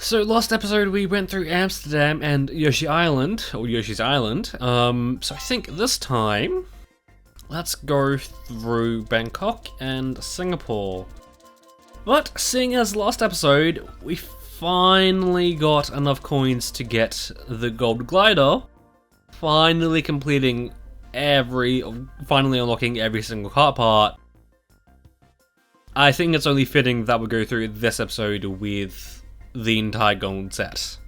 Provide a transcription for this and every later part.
So last episode we went through Amsterdam and Yoshi Island, or Yoshi's Island. So I think this time, let's go through Bangkok and Singapore. But seeing as last episode, we finally got enough coins to get the gold glider, finally unlocking every single car part. I think it's only fitting that we go through this episode with the entire Golden Set.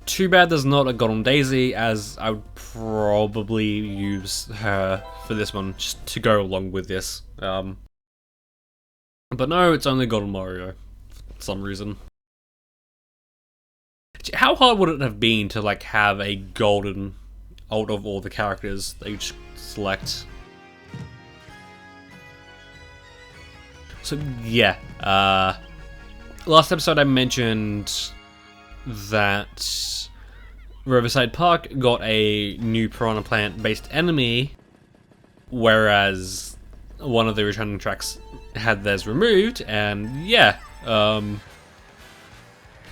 Too bad there's not a Golden Daisy, as I would probably use her for this one, just to go along with this. But no, it's only Golden Mario, for some reason. How hard would it have been to have a golden out of all the characters that you select? So yeah, last episode I mentioned that Riverside Park got a new Piranha Plant based enemy, whereas one of the returning tracks had theirs removed, and yeah,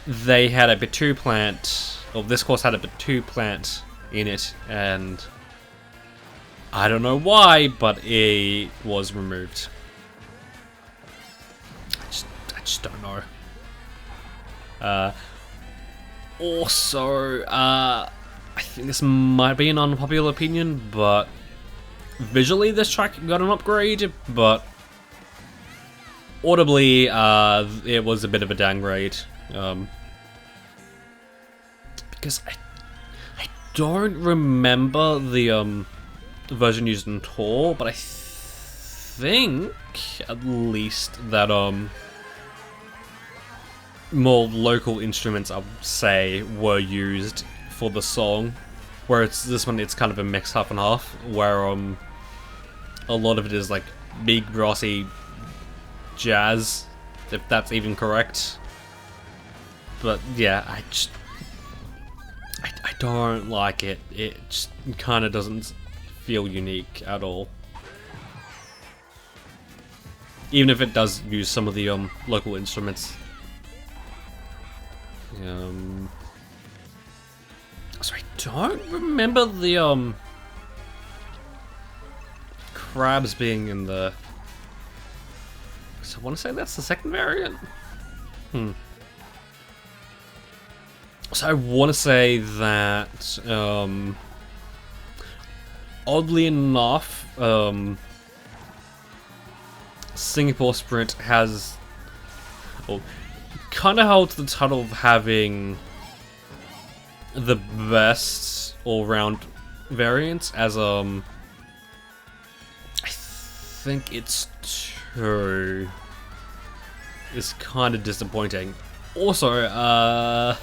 they had a Batu plant, or this course had a Batu plant in it, and I don't know why, but it was removed. I just don't know. Also, I think this might be an unpopular opinion, but visually this track got an upgrade, but audibly it was a bit of a downgrade. Because I don't remember the version used in Tour, but I think at least that more local instruments, I would say, were used for the song, whereas this one it's kind of a mix half and half, where a lot of it is like big brassy jazz, if that's even correct. But yeah, I don't like it. It just kind of doesn't feel unique at all, even if it does use some of the local instruments. So I don't remember the crabs being in the. So I want to say that's the second variant. So I want to say that oddly enough, Singapore Sprint has. Kind of holds the title of having the best all-round variants, as I think it's 2. It's kind of disappointing. Also,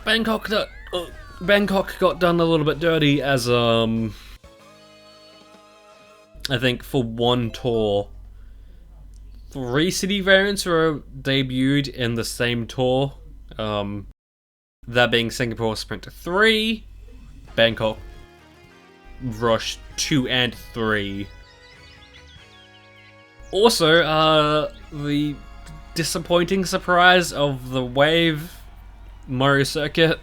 Bangkok got done a little bit dirty, as I think for one tour, 3 city variants were debuted in the same tour. That being Singapore Sprint 3, Bangkok Rush 2 and 3. Also, the disappointing surprise of the Wave Mario Circuit.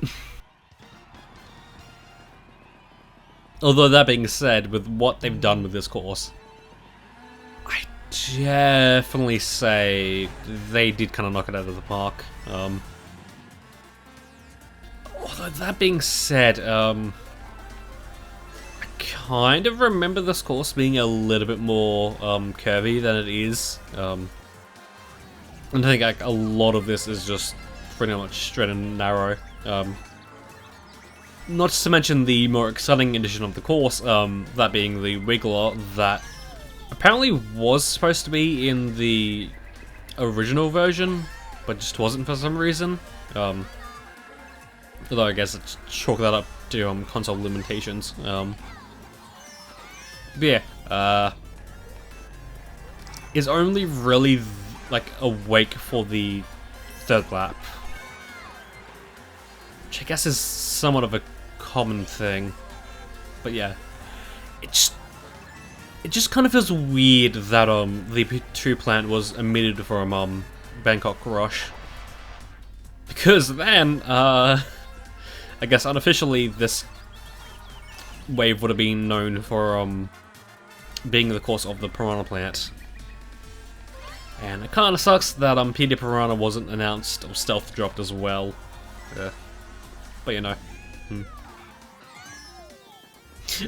Although that being said, with what they've done with this course, I definitely say they did kind of knock it out of the park. Although that being said, I kind of remember this course being a little bit more curvy than it is. And I think a lot of this is just pretty much straight and narrow. Not to mention the more exciting edition of the course, that being the Wiggler, that apparently was supposed to be in the original version, but just wasn't for some reason. Although I guess it's chalk that up to console limitations. But yeah, is only really awake for the third lap, which I guess is somewhat of a common thing. But yeah, it's it just kind of feels weird that the P2 plant was omitted from Bangkok Rush. Because then, I guess unofficially this wave would have been known for being the course of the Piranha plant. And it kinda sucks that PD Piranha wasn't announced or stealth dropped as well. Yeah. But you know.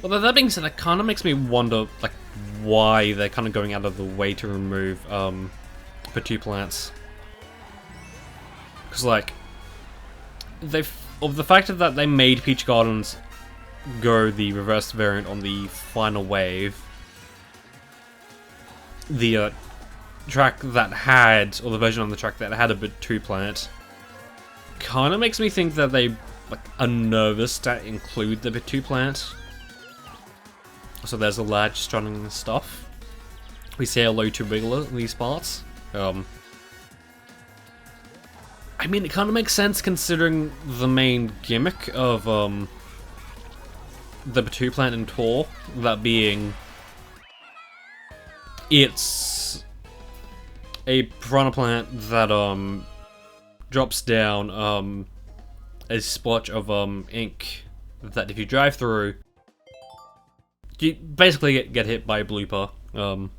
Although that being said, it kinda makes me wonder like why they're kinda going out of the way to remove P2 plants. Cause like the fact that they made Peach Gardens go the reversed variant on the final wave, the track that had, or the version on the track that had a P2 plant, kind of makes me think that they like are nervous to include the P2 plant. So there's a large strutting and stuff. We say hello to Wiggler in these parts. I mean, it kind of makes sense considering the main gimmick of the P2 plant in Tour, that being it's a piranha plant that drops down a splotch of ink that if you drive through, you basically get hit by a blooper. Like,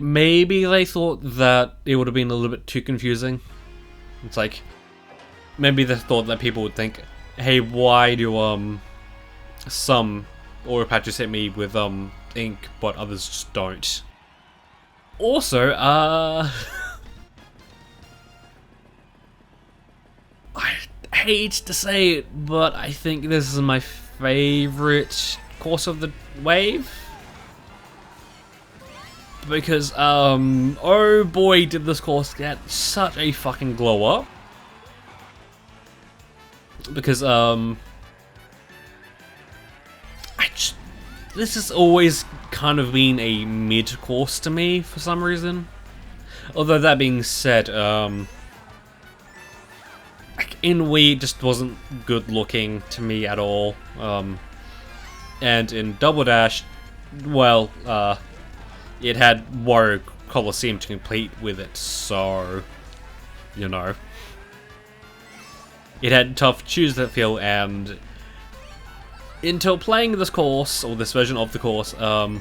maybe they thought that it would have been a little bit too confusing. It's like, maybe they thought that people would think, hey, why do some aura patches hit me with ink but others just don't? Also, I hate to say it, but I think this is my favorite course of the wave. Because, oh boy, did this course get such a fucking glow up. Because, this has always kind of been a mid course to me for some reason. Although that being said, like in Wii, it just wasn't good looking to me at all. And in Double Dash, well, it had Wario Coliseum to complete with it, so, you know. It had tough choose that feel, and until playing this course, or this version of the course, I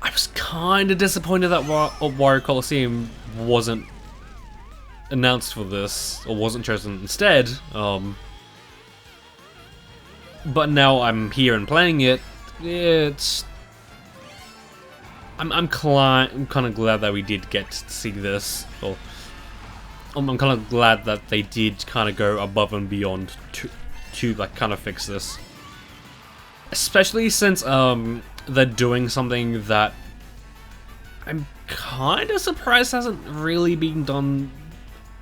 was kind of disappointed that Wario Coliseum wasn't announced for this, or wasn't chosen instead. But now I'm here and playing it, it's... I'm kind of glad that we did get to see this, or I'm kind of glad that they did kind of go above and beyond to like kind of fix this, especially since they're doing something that I'm kind of surprised hasn't really been done,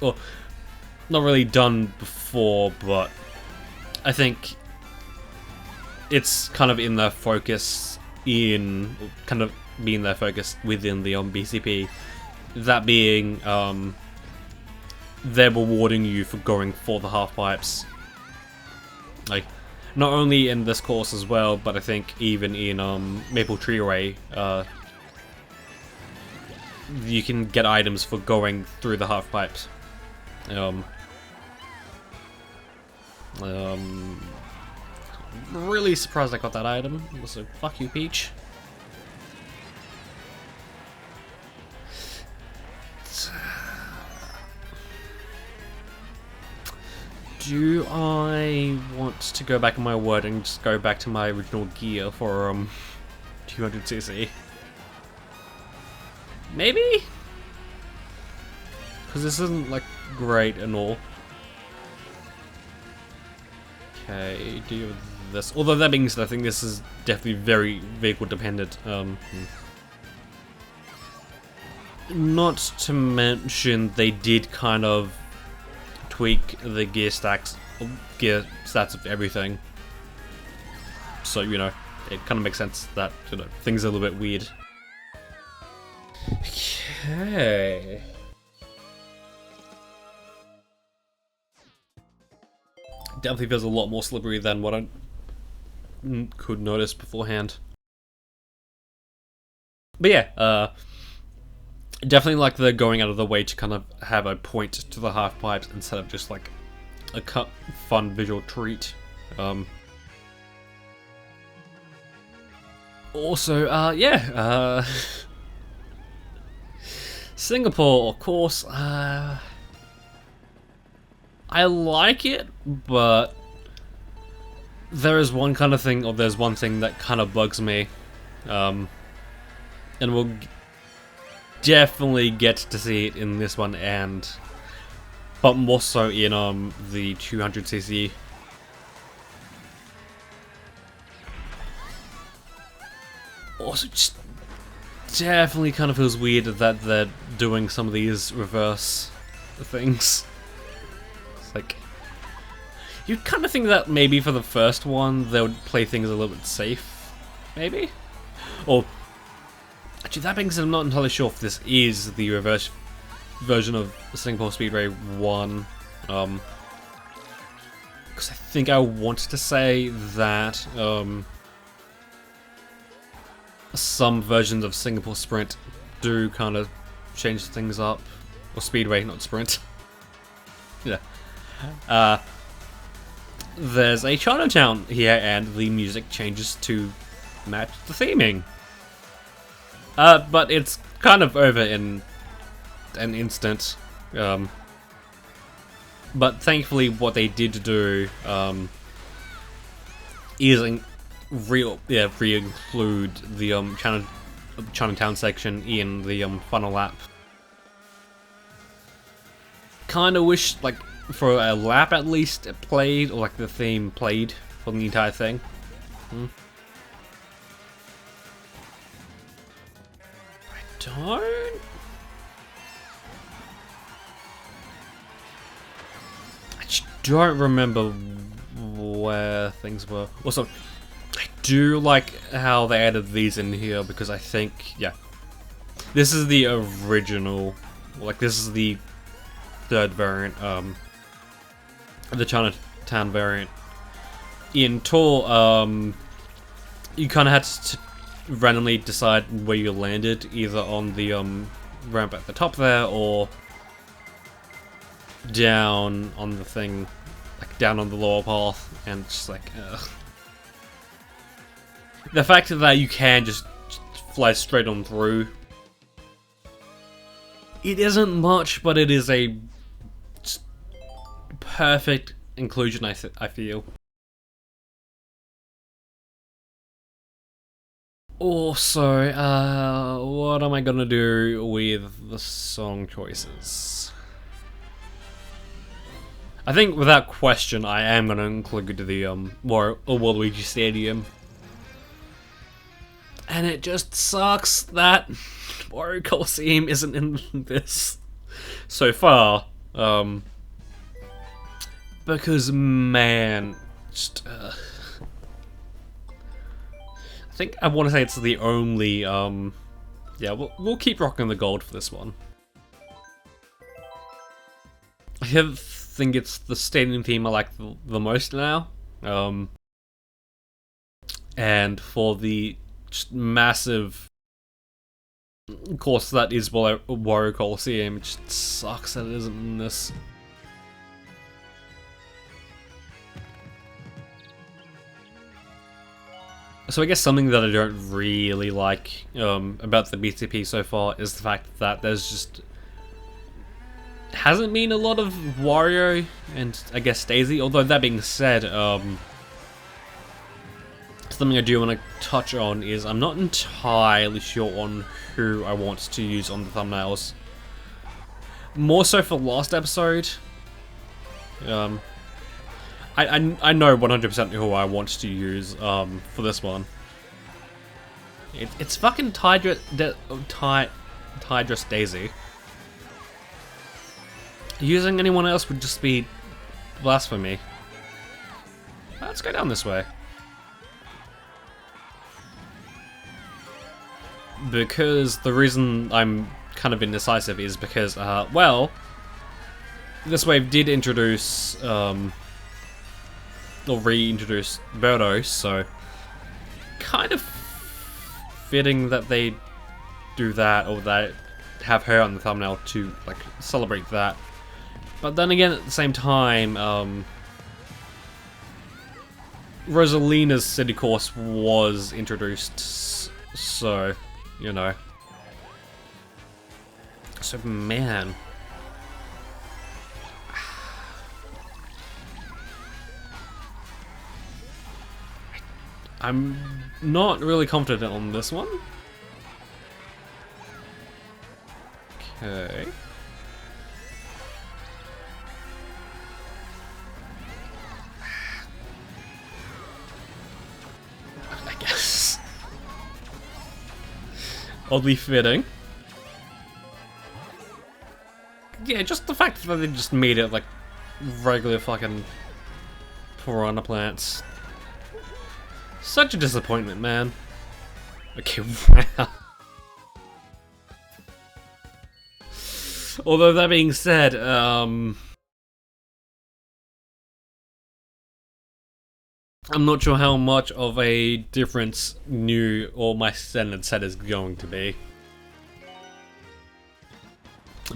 or not really done before, but I think it's kind of in their focus kind of being their focus within the BCP, that being they're rewarding you for going for the half pipes. Like, not only in this course as well, but I think even in Maple Tree Array, you can get items for going through the half pipes. Really surprised I got that item, so fuck you, Peach. Do I want to go back on my word and just go back to my original gear for 200cc? Maybe? Because this isn't like great and all. Okay, do this. Although that being said, I think this is definitely very vehicle dependent. Not to mention they did kind of tweak the gear stats of everything. So, you know, it kind of makes sense that, you know, things are a little bit weird. Okay. Definitely feels a lot more slippery than what could notice beforehand. But yeah, definitely like the going out of the way to kind of have a point to the half pipes instead of just like a fun visual treat. Also, yeah, Singapore, of course. I like it, but there is one kind of thing, or there's one thing that kind of bugs me, and we'll definitely get to see it in this one, but more so in the 200cc. Also, just definitely kind of feels weird that they're doing some of these reverse things. It's like, you'd kind of think that maybe for the first one they would play things a little bit safe, maybe? Or, actually that being said, I'm not entirely sure if this is the reverse version of Singapore Speedway 1. Because I think I wanted to say that, some versions of Singapore Sprint do kind of change things up. Or Speedway, not Sprint. Yeah. There's a Chinatown here, and the music changes to match the theming. But it's kind of over in an instant. But thankfully, what they did do is re-include the Chinatown section in the final lap. Kind of wish, like, for a lap at least, it played, or like the theme played for the entire thing. I just don't remember where things were. Also, I do like how they added these in here because I think, yeah, this is the original, like this is the third variant, the Chinatown variant. In Tour, you kind of had to randomly decide where you landed, either on the ramp at the top there or down on the thing, like down on the lower path, and just like, the fact that you can just fly straight on through, it isn't much, but it is a perfect inclusion, I feel. Also, what am I gonna do with the song choices? I think without question I am gonna include the Waluigi Stadium. And it just sucks that Wario Coliseum isn't in this so far. Because, man, just, I think I want to say it's the only, yeah, we'll keep rocking the gold for this one. I think it's the stadium theme I like the most now. And for the just massive course that is Wario Coliseum, it just sucks that it isn't in this. So I guess something that I don't really like about the BTP so far is the fact that there's just hasn't been a lot of Wario and I guess Daisy, although that being said, something I do want to touch on is I'm not entirely sure on who I want to use on the thumbnails. More so for last episode. I know 100% who I want to use for this one. It's fucking Tidress Daisy. Using anyone else would just be blasphemy. Let's go down this way. Because the reason I'm kind of indecisive is because, well, this wave did introduce, or reintroduce Birdo, so kind of fitting that they do that, or that have her on the thumbnail to like celebrate that. But then again, at the same time, Rosalina's city course was introduced, so you know. So man, I'm not really confident on this one. Okay. I guess. Oddly fitting. Yeah, just the fact that they just made it like regular fucking piranha plants. Such a disappointment, man. Okay, wow. Although that being said, I'm not sure how much of a difference new or my standard set is going to be.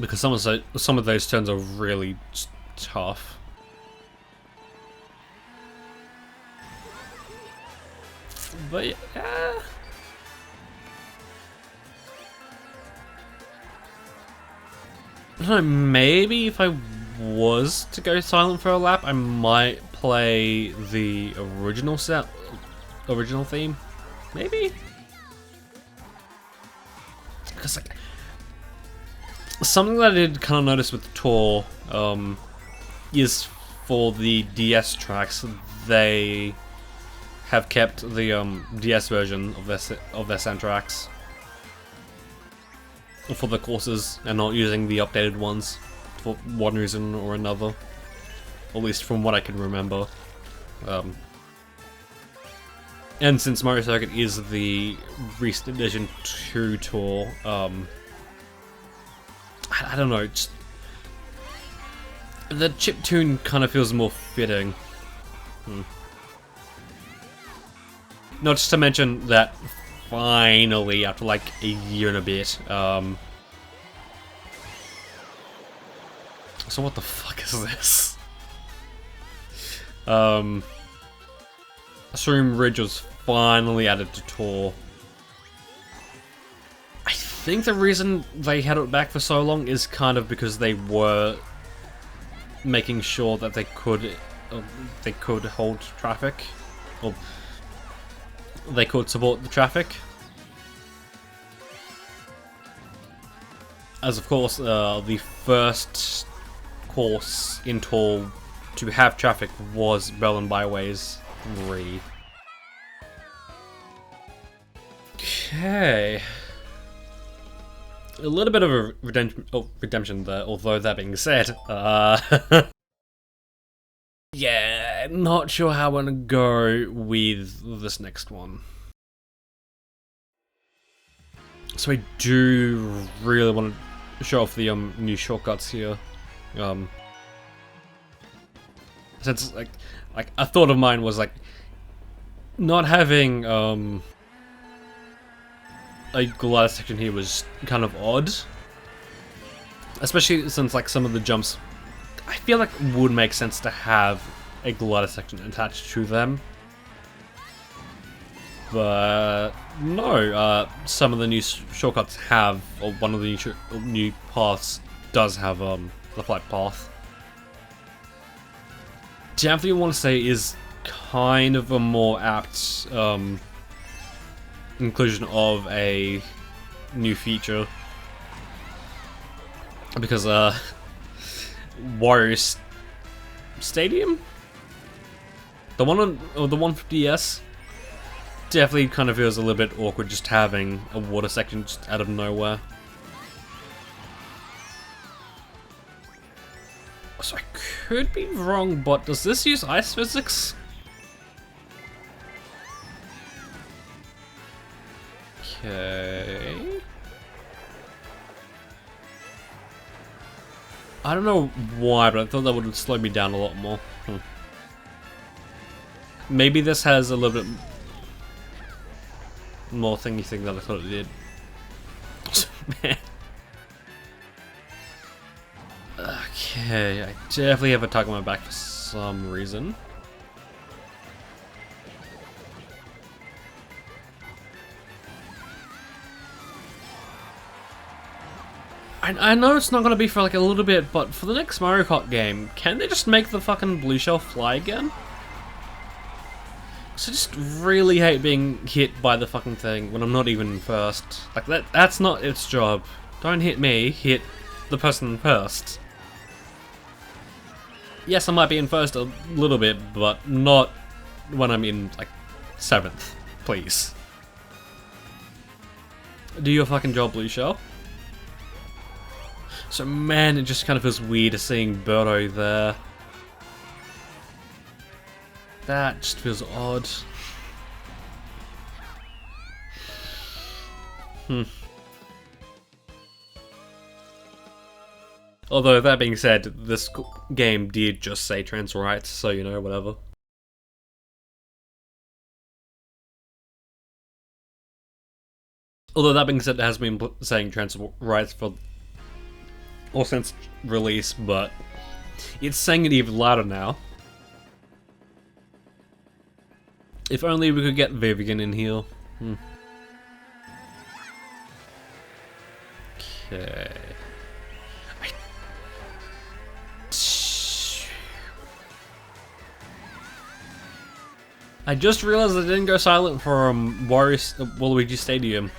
Because some of those turns are really tough. But yeah. I don't know, maybe if I was to go silent for a lap, I might play the original theme. Maybe? Because like, something that I did kind of notice with the tour is for the DS tracks, they have kept the DS version of their soundtracks for the courses and not using the updated ones for one reason or another. At least from what I can remember. And since Mario Circuit is the recent edition 2 tour, I don't know, just the chiptune kind of feels more fitting. Not just to mention that finally, after like a year and a bit, so what the fuck is this? Shroom Ridge was finally added to tour. I think the reason they had it back for so long is kind of because they were making sure that they could hold traffic, or they could support the traffic. As of course, the first course in tour to have traffic was Berlin Byways 3. Okay. A little bit of a redemption there, although that being said, yeah, not sure how I'm gonna go with this next one. So I do really want to show off the new shortcuts here. Since like a thought of mine was like not having a glider section here was kind of odd, especially since like some of the jumps I feel like would make sense to have a glider section attached to them. But no, some of the new shortcuts have, or one of the new paths does have the flight path. Definitely want to say is kind of a more apt inclusion of a new feature, because Wario Stadium, the one for DS, definitely kind of feels a little bit awkward just having a water section just out of nowhere. So I could be wrong, but does this use ice physics? Okay. I don't know why, but I thought that would slow me down a lot more. Maybe this has a little bit... more thingy thing than I thought it did. Man. Okay, I definitely have a tug on my back for some reason. I know it's not gonna be for like a little bit, but for the next Mario Kart game, can they just make the fucking blue shell fly again? So I just really hate being hit by the fucking thing when I'm not even first. Like that's not its job. Don't hit me, hit the person first. Yes, I might be in first a little bit, but not when I'm in like 7th, please. Do your fucking job, blue shell. So man, it just kind of feels weird seeing Birdo there. That just feels odd. Although, that being said, this game did just say trans rights, so you know, whatever. Although, that being said, it has been saying trans rights for or since release, but it's saying it even louder now. If only we could get Vivian in here. Okay. I just realized I didn't go silent for Waluigi Stadium.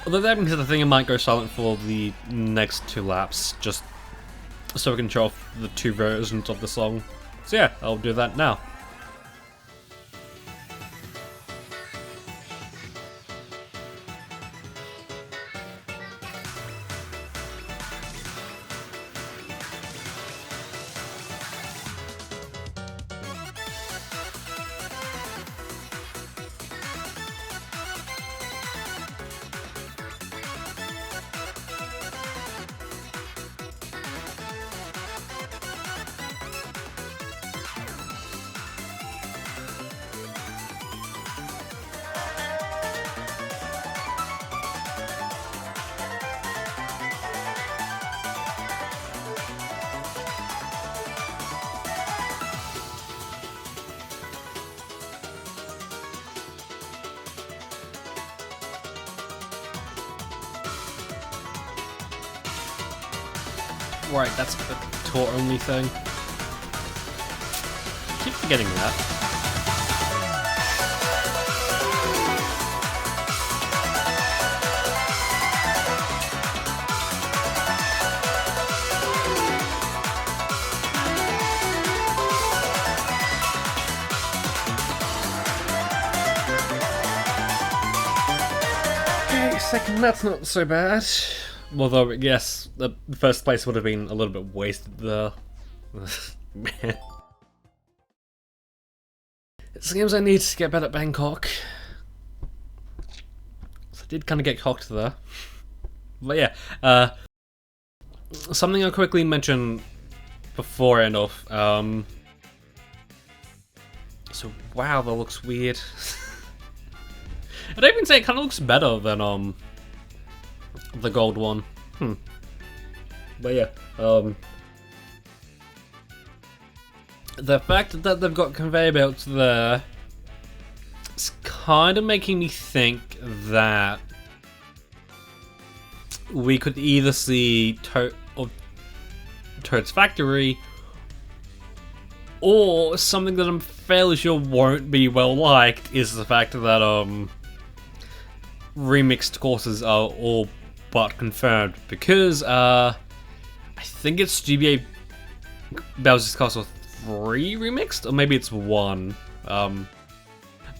Although that means the thing, I might go silent for the next 2 laps, just so we can show off the 2 versions of the song. So yeah, I'll do that now. Right, that's a tour-only thing. I keep forgetting that. Okay, second, that's not so bad. Although, yes, the first place would have been a little bit wasted there. Man. It seems I need to get better at Bangkok. So I did kind of get cocked there. But yeah, something I'll quickly mention before I end off. So, wow, that looks weird. I'd even say it kind of looks better than, the gold one. But yeah, the fact that they've got conveyor belts there is kind of making me think that we could either see Toad's Factory or something that I'm fairly sure won't be well liked is the fact that remixed courses are all but confirmed, because I think it's GBA Bowser's Castle 3 remixed, or maybe it's 1. But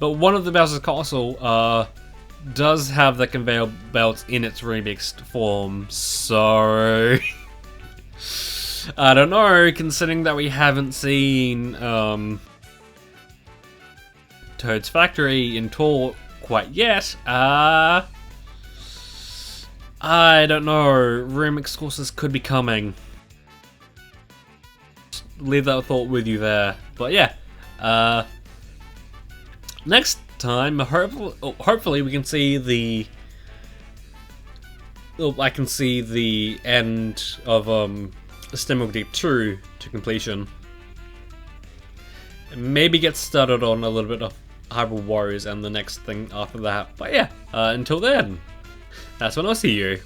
one of the Bowser's Castle does have the conveyor belts in its remixed form, so I don't know, considering that we haven't seen Toad's Factory in tour quite yet, I don't know, remix courses could be coming. leave that thought with you there. But yeah, next time, hopefully we can see the. I can see the end of STEM Deep 2 to completion. Maybe get started on a little bit of Hyrule Warriors and the next thing after that. But yeah, until then, that's when I'll see you.